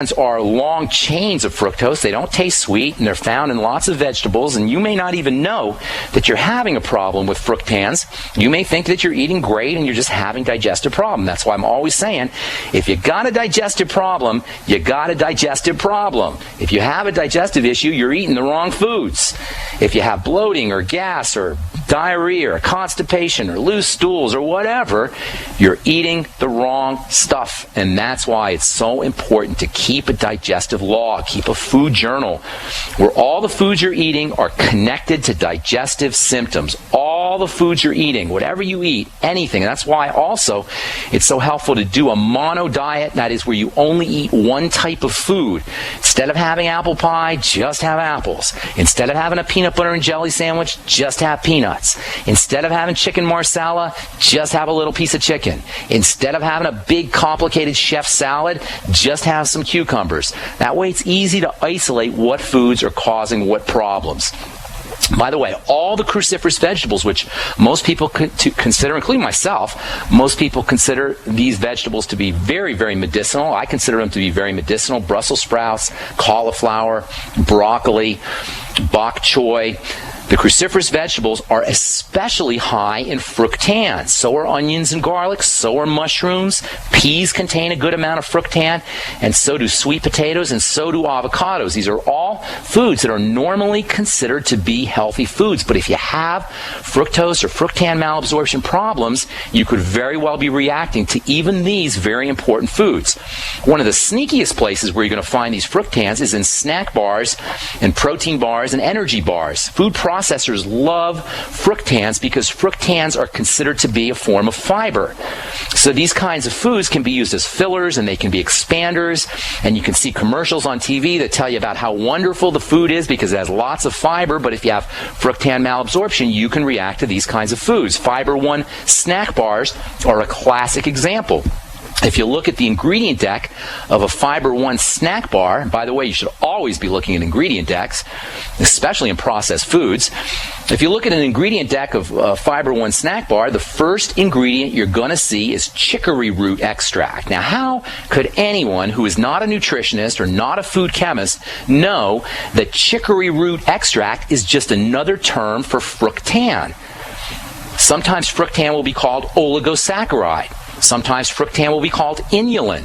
are long chains of fructose. They don't taste sweet, and they're found in lots of vegetables, and you may not even know that you're having a problem with fructans. You may think that you're eating great and you're just having digestive problem. That's why I'm always saying, if you got a digestive problem, you got a digestive problem. If you have a digestive issue, you're eating the wrong foods. If you have bloating or gas or diarrhea or constipation or loose stools or whatever, you're eating the wrong stuff. And that's why it's so important to keep a digestive log, keep a food journal, where all the foods you're eating are connected to digestive symptoms. All the foods you're eating, whatever you eat, anything. That's why also it's so helpful to do a mono diet. That is where you only eat one type of food. Instead of having apple pie, just have apples. Instead of having a peanut butter and jelly sandwich, just have peanuts. Instead of having chicken marsala, just have a little piece of chicken. Instead of having a big complicated chef salad, just have some cucumbers. That way it's easy to isolate what foods are causing what problems. By the way, all the cruciferous vegetables, which most people consider, including myself, most people consider these vegetables to be very, very medicinal. I consider them to be very medicinal. Brussels sprouts, cauliflower, broccoli, bok choy. The cruciferous vegetables are especially high in fructans. So are onions and garlic, so are mushrooms. Peas contain a good amount of fructan, and so do sweet potatoes, and so do avocados. These are all foods that are normally considered to be healthy foods. But if you have fructose or fructan malabsorption problems, you could very well be reacting to even these very important foods. One of the sneakiest places where you're going to find these fructans is in snack bars and protein bars and energy bars. Food processors love fructans because fructans are considered to be a form of fiber. So these kinds of foods can be used as fillers, and they can be expanders, and you can see commercials on TV that tell you about how wonderful the food is because it has lots of fiber. But if you have fructan malabsorption, you can react to these kinds of foods. Fiber One snack bars are a classic example. If you look at the ingredient deck of a Fiber One snack bar, by the way, you should always be looking at ingredient decks, especially in processed foods. If you look at an ingredient deck of a Fiber One snack bar, the first ingredient you're going to see is chicory root extract. Now, how could anyone who is not a nutritionist or not a food chemist know that chicory root extract is just another term for fructan? Sometimes fructan will be called oligosaccharide. Sometimes fructan will be called inulin.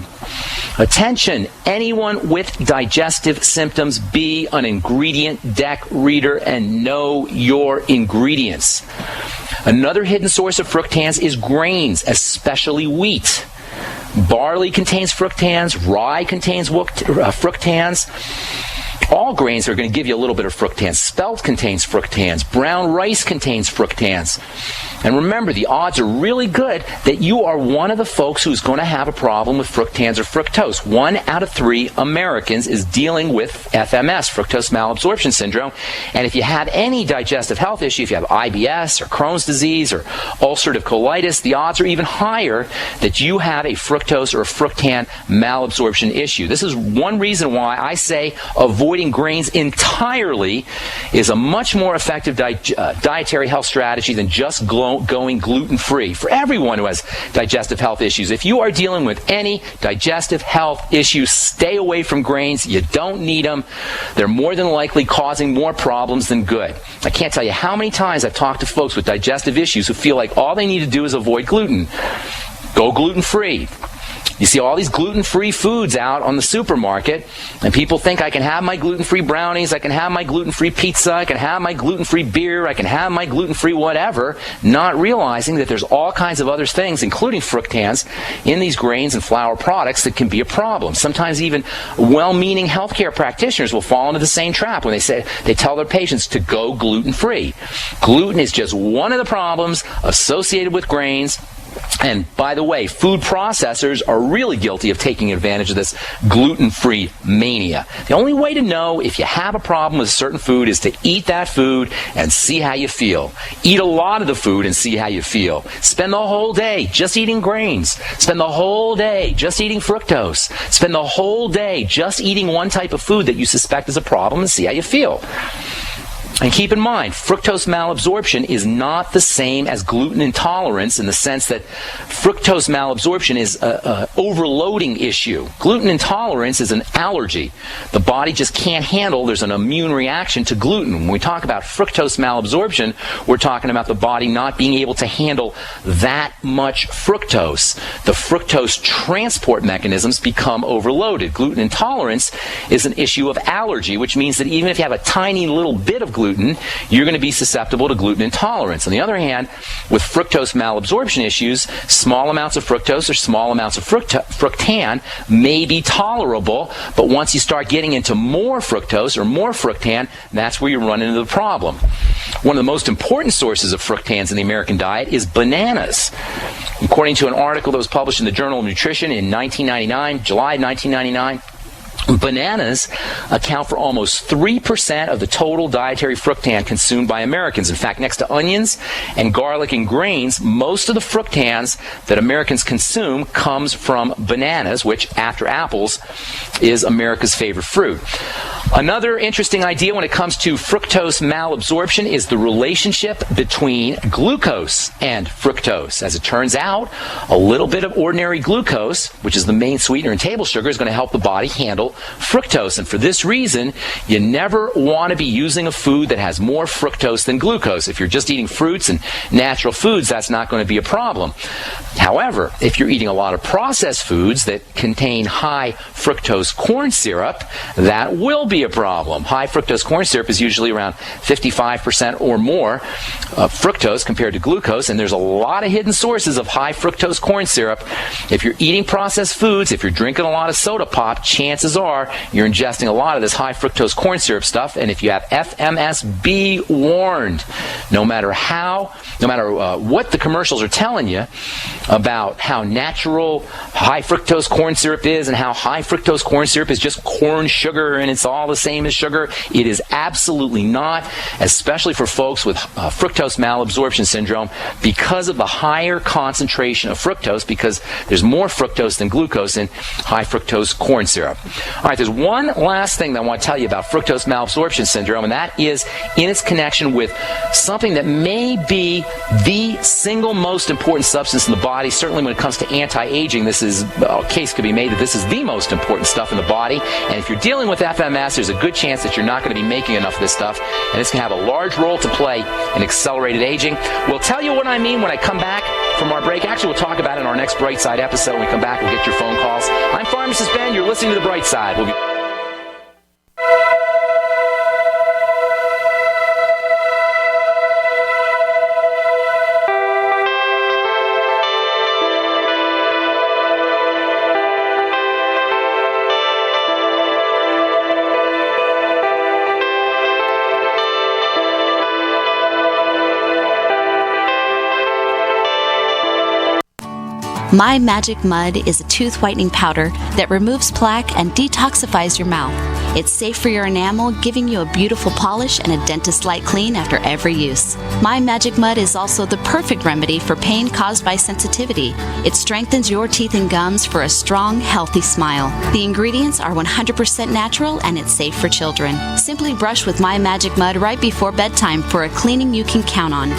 Attention, anyone with digestive symptoms, be an ingredient deck reader and know your ingredients. Another hidden source of fructans is grains, especially wheat. Barley contains fructans, rye contains fructans. All grains are going to give you a little bit of fructans. Spelt contains fructans. Brown rice contains fructans. And remember, the odds are really good that you are one of the folks who's going to have a problem with fructans or fructose. 1 out of 3 Americans is dealing with FMS, fructose malabsorption syndrome. And if you have any digestive health issue, if you have IBS or Crohn's disease or ulcerative colitis, the odds are even higher that you have a fructose or fructan malabsorption issue. This is one reason why I say avoiding grains entirely is a much more effective dietary health strategy than just going gluten-free. For everyone who has digestive health issues, if you are dealing with any digestive health issues, stay away from grains. You don't need them. They're more than likely causing more problems than good. I can't tell you how many times I've talked to folks with digestive issues who feel like all they need to do is avoid gluten. Go gluten-free. You see all these gluten-free foods out on the supermarket, and people think I can have my gluten-free brownies, I can have my gluten-free pizza, I can have my gluten-free beer, I can have my gluten-free whatever, not realizing that there's all kinds of other things, including fructans, in these grains and flour products that can be a problem. Sometimes even well-meaning healthcare practitioners will fall into the same trap when they tell their patients to go gluten-free. Gluten is just one of the problems associated with grains. And by the way, food processors are really guilty of taking advantage of this gluten-free mania. The only way to know if you have a problem with a certain food is to eat that food and see how you feel. Eat a lot of the food and see how you feel. Spend the whole day just eating grains. Spend the whole day just eating fructose. Spend the whole day just eating one type of food that you suspect is a problem and see how you feel. And keep in mind, fructose malabsorption is not the same as gluten intolerance in the sense that fructose malabsorption is an overloading issue. Gluten intolerance is an allergy. The body just can't handle, there's an immune reaction to gluten. When we talk about fructose malabsorption, we're talking about the body not being able to handle that much fructose. The fructose transport mechanisms become overloaded. Gluten intolerance is an issue of allergy, which means that even if you have a tiny little bit of gluten, you're going to be susceptible to gluten intolerance. On the other hand, with fructose malabsorption issues, small amounts of fructose or small amounts of fructan may be tolerable, but once you start getting into more fructose or more fructan, that's where you run into the problem. One of the most important sources of fructans in the American diet is bananas. According to an article that was published in the Journal of Nutrition in July 1999, bananas account for almost 3% of the total dietary fructan consumed by Americans. In fact, next to onions and garlic and grains, most of the fructans that Americans consume comes from bananas, which, after apples, is America's favorite fruit. Another interesting idea when it comes to fructose malabsorption is the relationship between glucose and fructose. As it turns out, a little bit of ordinary glucose, which is the main sweetener in table sugar, is going to help the body handle fructose. And for this reason, you never want to be using a food that has more fructose than glucose. If you're just eating fruits and natural foods, that's not going to be a problem. However, if you're eating a lot of processed foods that contain high fructose corn syrup, that will be a problem. High fructose corn syrup is usually around 55% or more fructose compared to glucose, and there's a lot of hidden sources of high fructose corn syrup. If you're eating processed foods, if you're drinking a lot of soda pop, chances are you're ingesting a lot of this high fructose corn syrup stuff, and if you have FMS, be warned. No matter what the commercials are telling you about how natural high fructose corn syrup is and how high fructose corn syrup is just corn sugar and it's all the same as sugar, it is absolutely not, especially for folks with fructose malabsorption syndrome, because of the higher concentration of fructose, because there's more fructose than glucose in high fructose corn syrup. All right, there's one last thing that I want to tell you about fructose malabsorption syndrome, and that is in its connection with something that may be the single most important substance in the body. Certainly when it comes to anti-aging, a case could be made that this is the most important stuff in the body. And if you're dealing with FMS, there's a good chance that you're not going to be making enough of this stuff, and it's going to have a large role to play in accelerated aging. We'll tell you what I mean when I come back from our break. Actually, we'll talk about it in our next Bright Side episode. When we come back, we'll get your phone calls. I'm Pharmacist Ben. You're listening to The Bright Side. We'll be My Magic Mud is a tooth whitening powder that removes plaque and detoxifies your mouth. It's safe for your enamel, giving you a beautiful polish and a dentist-like clean after every use. My Magic Mud is also the perfect remedy for pain caused by sensitivity. It strengthens your teeth and gums for a strong, healthy smile. The ingredients are 100% natural and it's safe for children. Simply brush with My Magic Mud right before bedtime for a cleaning you can count on.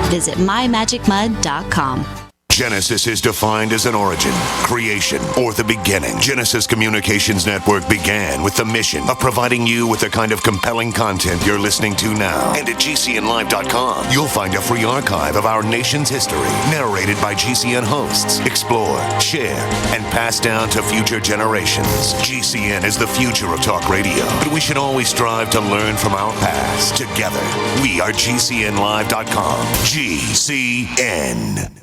Visit mymagicmud.com. Genesis is defined as an origin, creation, or the beginning. Genesis Communications Network began with the mission of providing you with the kind of compelling content you're listening to now. And at GCNlive.com, you'll find a free archive of our nation's history, narrated by GCN hosts, explored, shared, and passed down to future generations. GCN is the future of talk radio, but we should always strive to learn from our past. Together, we are GCNlive.com. GCN.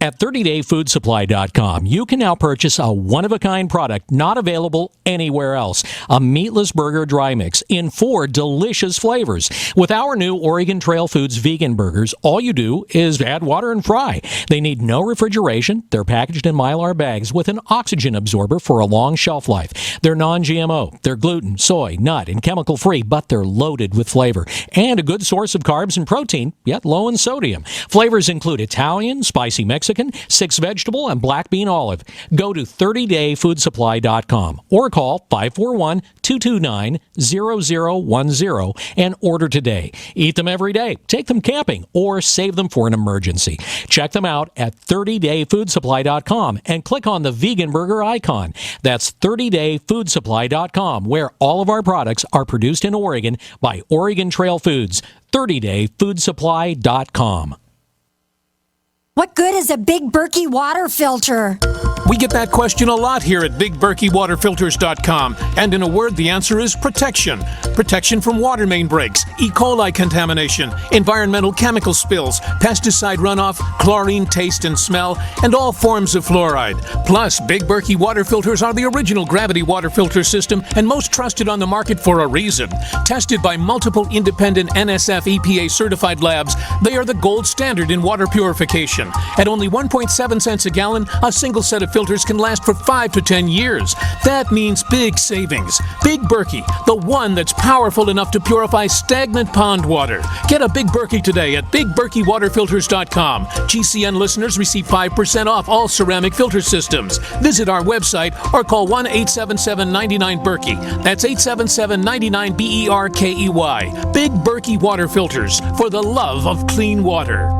At 30dayfoodsupply.com, you can now purchase a one-of-a-kind product not available anywhere else. A meatless burger dry mix in 4 delicious flavors. With our new Oregon Trail Foods vegan burgers, all you do is add water and fry. They need no refrigeration. They're packaged in Mylar bags with an oxygen absorber for a long shelf life. They're non-GMO. They're gluten, soy, nut, and chemical-free, but they're loaded with flavor. And a good source of carbs and protein, yet low in sodium. Flavors include Italian, spicy Mexican, Mexican, 6 vegetable, and black bean olive. Go to 30dayfoodsupply.com or call 541-229-0010 and order today. Eat them every day, take them camping, or save them for an emergency. Check them out at 30dayfoodsupply.com and click on the vegan burger icon. That's 30dayfoodsupply.com, where all of our products are produced in Oregon by Oregon Trail Foods. 30dayfoodsupply.com. What good is a Big Berkey water filter? We get that question a lot here at BigBerkeyWaterFilters.com, and in a word, the answer is protection. Protection from water main breaks, E. coli contamination, environmental chemical spills, pesticide runoff, chlorine taste and smell, and all forms of fluoride. Plus, Big Berkey water filters are the original gravity water filter system and most trusted on the market for a reason. Tested by multiple independent NSF EPA certified labs, they are the gold standard in water purification. At only 1.7 cents a gallon, a single set of filters can last for 5 to 10 years. That means big savings. Big Berkey, the one that's powerful enough to purify stagnant pond water. Get a Big Berkey today at BigBerkeyWaterFilters.com. GCN listeners receive 5% off all ceramic filter systems. Visit our website or call 1-877-99-BERKEY. That's 877-99-BERKEY. Big Berkey Water Filters, for the love of clean water.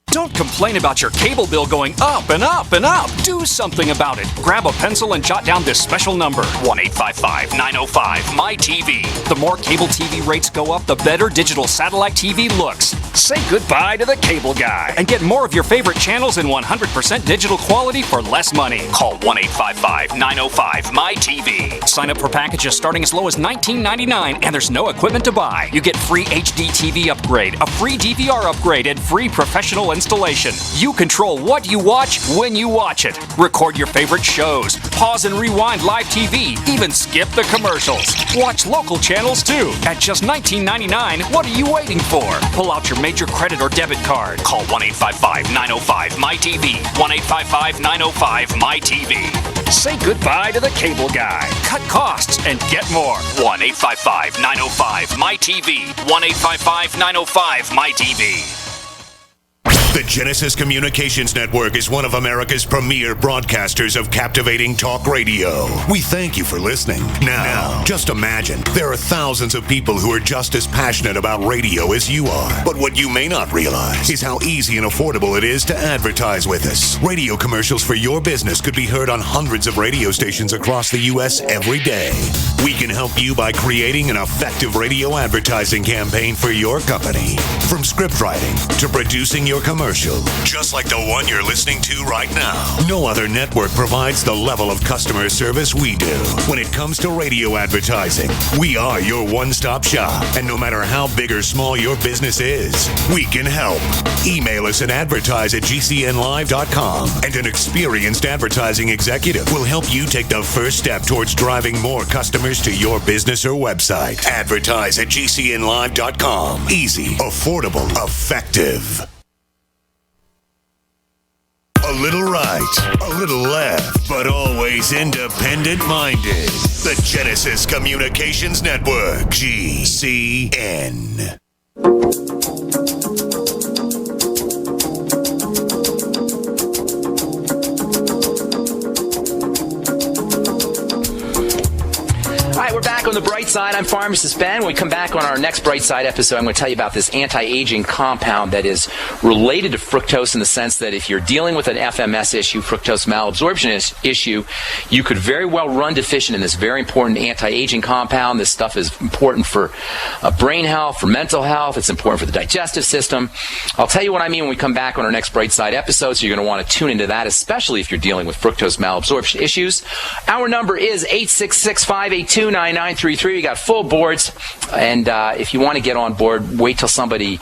Don't complain about your cable bill going up and up and up. Do something about it. Grab a pencil and jot down this special number, 1-855-905-MY-TV. The more cable TV rates go up, the better digital satellite TV looks. Say goodbye to the cable guy and get more of your favorite channels in 100% digital quality for less money. Call 1-855-905-MY-TV. Sign up for packages starting as low as $19.99, and there's no equipment to buy. You get free HD TV upgrade, a free DVR upgrade, and free professional installation. You control what you watch when you watch it. Record your favorite shows, pause and rewind live TV, even skip the commercials. Watch local channels too. At just $19.99, what are you waiting for? Pull out your major credit or debit card. Call 1-855-905-MY-TV. 1-855-905-MY-TV. Say goodbye to the cable guy. Cut costs and get more. 1-855-905-MY-TV. 1-855-905-MY-TV. The Genesis Communications Network is one of America's premier broadcasters of captivating talk radio. We thank you for listening. Now, just imagine, there are thousands of people who are just as passionate about radio as you are. But what you may not realize is how easy and affordable it is to advertise with us. Radio commercials for your business could be heard on hundreds of radio stations across the U.S. every day. We can help you by creating an effective radio advertising campaign for your company. From script writing to producing your commercial, just like the one you're listening to right now. No other network provides the level of customer service we do. When it comes to radio advertising, we are your one-stop shop. And no matter how big or small your business is, we can help. Email us at advertise@gcnlive.com, and an experienced advertising executive will help you take the first step towards driving more customers to your business or website. Advertise@gcnlive.com. Easy, affordable, effective. A little right, a little left, but always independent-minded. The Genesis Communications Network, GCN. All right, we're back on the bright side. I'm Pharmacist Ben. When we come back on our next bright side episode, I'm going to tell you about this anti-aging compound that is related to fructose, in the sense that if you're dealing with an FMS issue, fructose malabsorption issue, you could very well run deficient in this very important anti-aging compound. This stuff is important for brain health, for mental health. It's important for the digestive system. I'll tell you what I mean when we come back on our next bright side episode, so you're going to want to tune into that, especially if you're dealing with fructose malabsorption issues. Our number is 866-582-9933. We got full boards, and if you want to get on board, wait till somebody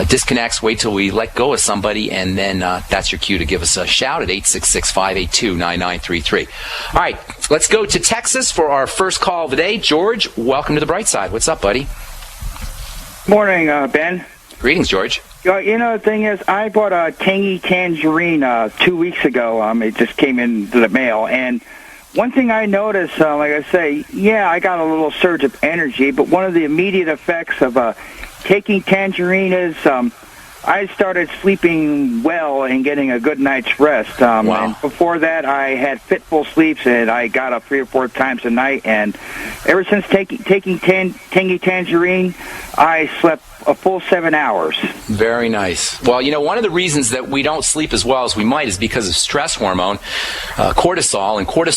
disconnects, wait till we let go of somebody, and then that's your cue to give us a shout at 866-582-9933. All right, let's go to Texas for our first call of the day. George, welcome to the bright side. What's up, buddy? Morning, Ben. Greetings, George. You know, the thing is, I bought a tangy tangerine 2 weeks ago. It just came into the mail, and one thing I noticed, like I say, I got a little surge of energy, but one of the immediate effects of taking tangerine is I started sleeping well and getting a good night's rest. Wow. And before that, I had fitful sleeps, and I got up 3 or 4 times a night. And ever since taking Tangy Tangerine, I slept a full 7 hours. Very nice. Well, one of the reasons that we don't sleep as well as we might is because of stress hormone, cortisol, and cortisol